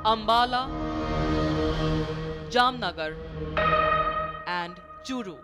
Ambala, Jamnagar, and Churu.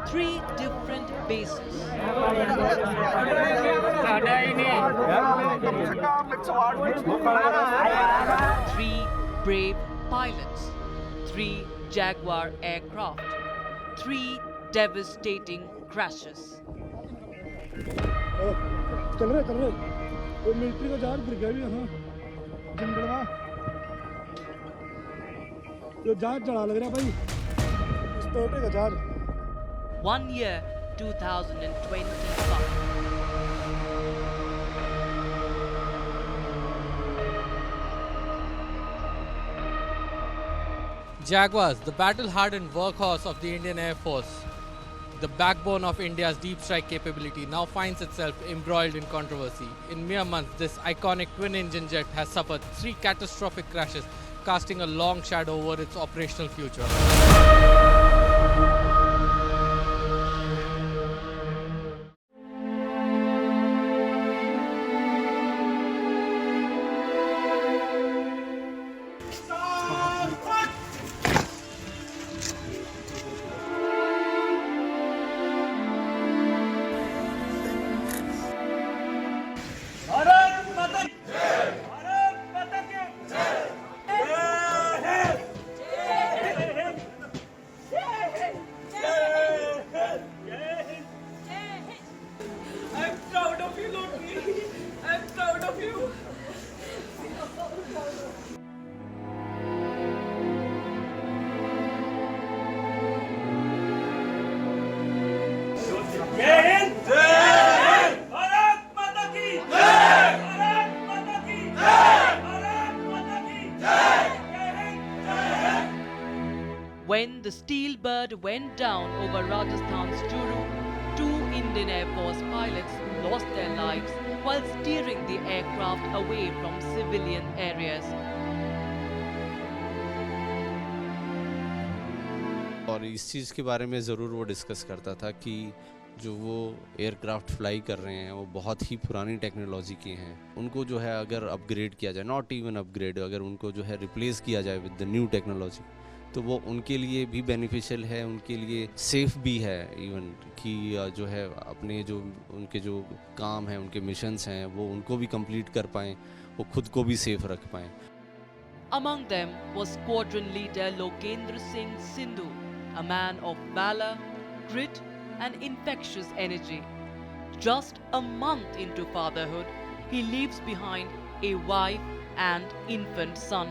Three different bases. Three brave pilots. Three Jaguar aircraft. Three devastating crashes. चल रहे वो military का जहाज गिर गया भी यहाँ जिंदड़वा जो जहाज चढ़ा लग रहा भाई इस तोटे का जहाज 1 year 2025. Jaguars, the battle-hardened workhorse of the Indian Air Force, the backbone of India's deep strike capability, now finds itself embroiled in controversy. In mere months, this iconic twin-engine jet has suffered 3 catastrophic crashes, casting a long shadow over its operational future. When the Steel Bird went down over Rajasthan's Churu, 2 Indian Air Force pilots lost their lives while steering the aircraft away from civilian areas. और इस चीज़ के बारे में ज़रूर वो discuss करता था कि जो वो एयरक्राफ्ट फ्लाई कर रहे हैं वो बहुत ही पुरानी टेक्नोलॉजी के हैं, उनको जो है अगर अपग्रेड किया जाए, नॉट इवन अपग्रेड, अगर उनको जो है रिप्लेस किया जाए विद द न्यू टेक्नोलॉजी, तो वो उनके लिए भी बेनिफिशियल है, उनके लिए सेफ भी है इवन कि जो है अपने जो उनके जो काम हैं, उनके मिशंस हैं, वो उनको भी कंप्लीट कर पाएँ, वो खुद को भी सेफ रख पाएँ. Among them was squadron leader Lokendra Singh Sindhu, a man of valor, grit and infectious energy. Just a month into fatherhood, he leaves behind a wife and infant son.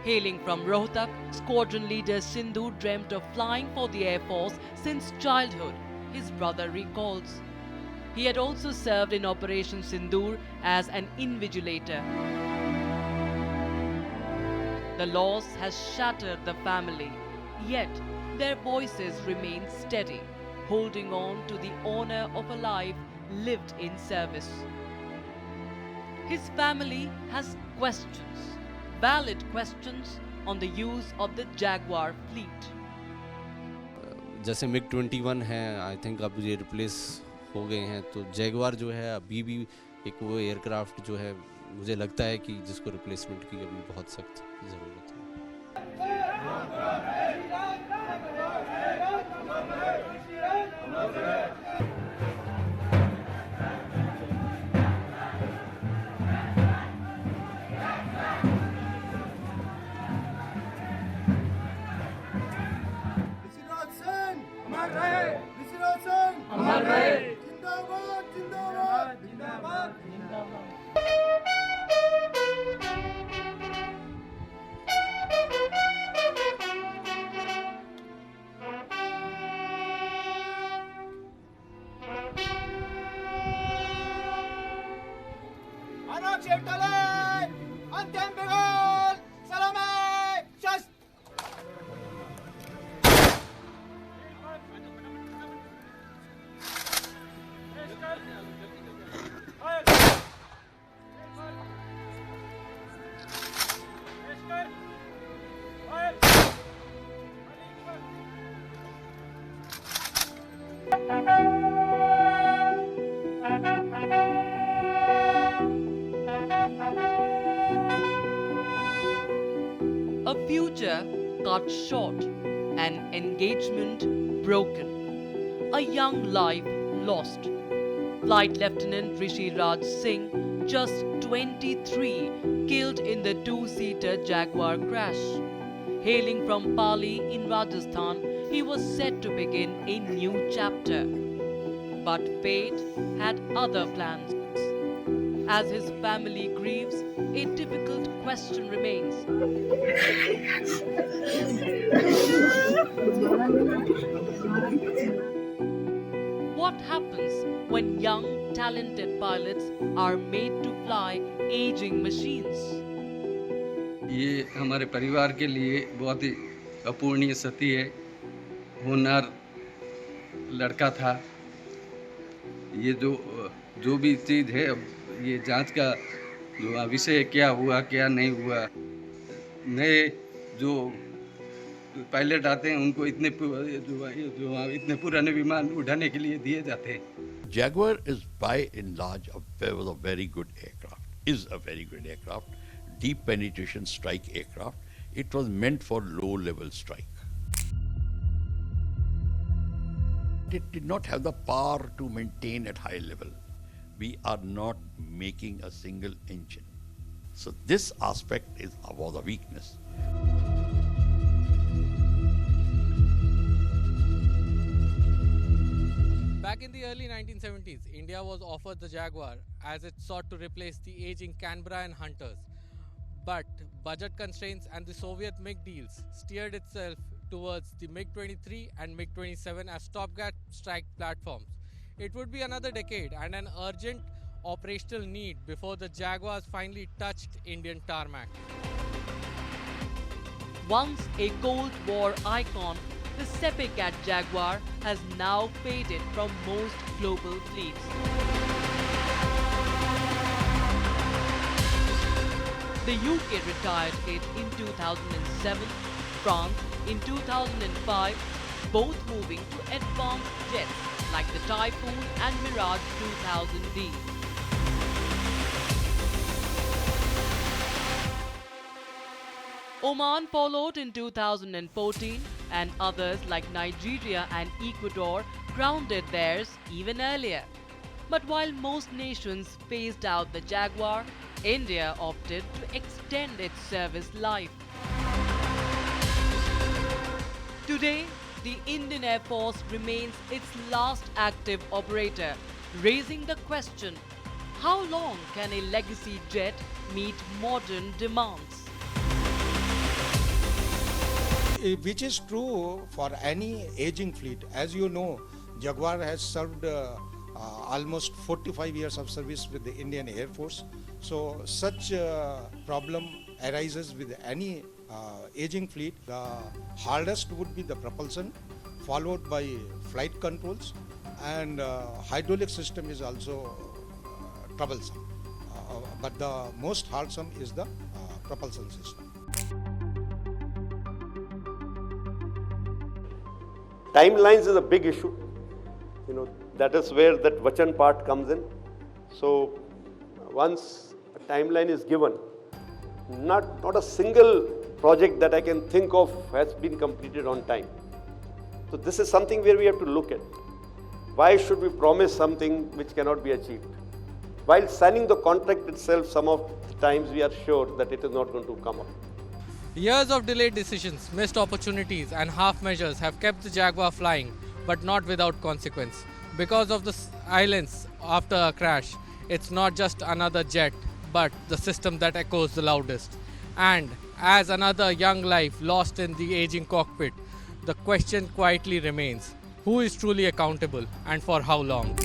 Hailing from Rohtak, squadron leader Sindhu dreamt of flying for the Air Force since childhood, his brother recalls. He had also served in Operation Sindoor as an invigilator. The loss has shattered the family, yet their voices remain steady, holding on to the honor of a life lived in service. His family has questions, valid questions on the use of the Jaguar fleet. जैसे MiG-21 है, I think अब ये replace हो गए हैं, तो Jaguar जो है अभी भी एक वो एयरक्राफ्ट जो है, मुझे लगता है कि जिसको रिप्लेसमेंट की अभी बहुत सख्त ज़रूरत है. A future cut short, an engagement broken, a young life lost. Flight Lieutenant Rishi Raj Singh, just 23, killed in the two-seater Jaguar crash. Hailing from Pali in Rajasthan, he was set to begin a new chapter. But fate had other plans. As his family grieves, a difficult question remains. What happens when young, talented pilots are made to fly aging machines? ये हमारे परिवार के लिए बहुत ही अपूर्णीय क्षति है। होनहार लड़का था। ये जो भी चीज़ है, अब ये जांच का जो विषय क्या हुआ क्या नहीं हुआ। नए जो पायलट आते हैं उनको इतने पुराने विमान उड़ाने के लिए दिए जाते हैं। Jaguar is by and large was a very good aircraft, is a very good aircraft, deep penetration strike aircraft. It was meant for low-level strike. It did not have the power to maintain at high level. We are not making a single engine. So this aspect was a weakness. Back in the early 1970s, India was offered the Jaguar as it sought to replace the aging Canberra and Hunters. But budget constraints and the Soviet MiG deals steered itself towards the MiG-23 and MiG-27 as stopgap strike platforms. It would be another decade and an urgent operational need before the Jaguars finally touched Indian tarmac. Once a Cold War icon, the Sepecat Jaguar has now faded from most global fleets. The UK retired it in 2007, France in 2005, both moving to advanced jets like the Typhoon and Mirage 2000D. Oman followed in 2014, and others like Nigeria and Ecuador grounded theirs even earlier. But while most nations phased out the Jaguar, India opted to extend its service life. Today, the Indian Air Force remains its last active operator, raising the question, how long can a legacy jet meet modern demands? Which is true for any aging fleet. As you know, Jaguar has served almost 45 years of service with the Indian Air Force. So such problem arises with any aging fleet. The hardest would be the propulsion, followed by flight controls, and hydraulic system is also troublesome. But the most hardsome is the propulsion system. Timelines is a big issue. That is where that Vachan part comes in. So once a timeline is given, not a single project that I can think of has been completed on time. So this is something where we have to look at. Why should we promise something which cannot be achieved? While signing the contract itself, some of the times we are sure that it is not going to come up. Years of delayed decisions, missed opportunities and half measures have kept the Jaguar flying, but not without consequence. Because of the silence after a crash, it's not just another jet, but the system that echoes the loudest. And as another young life lost in the aging cockpit, the question quietly remains, who is truly accountable and for how long?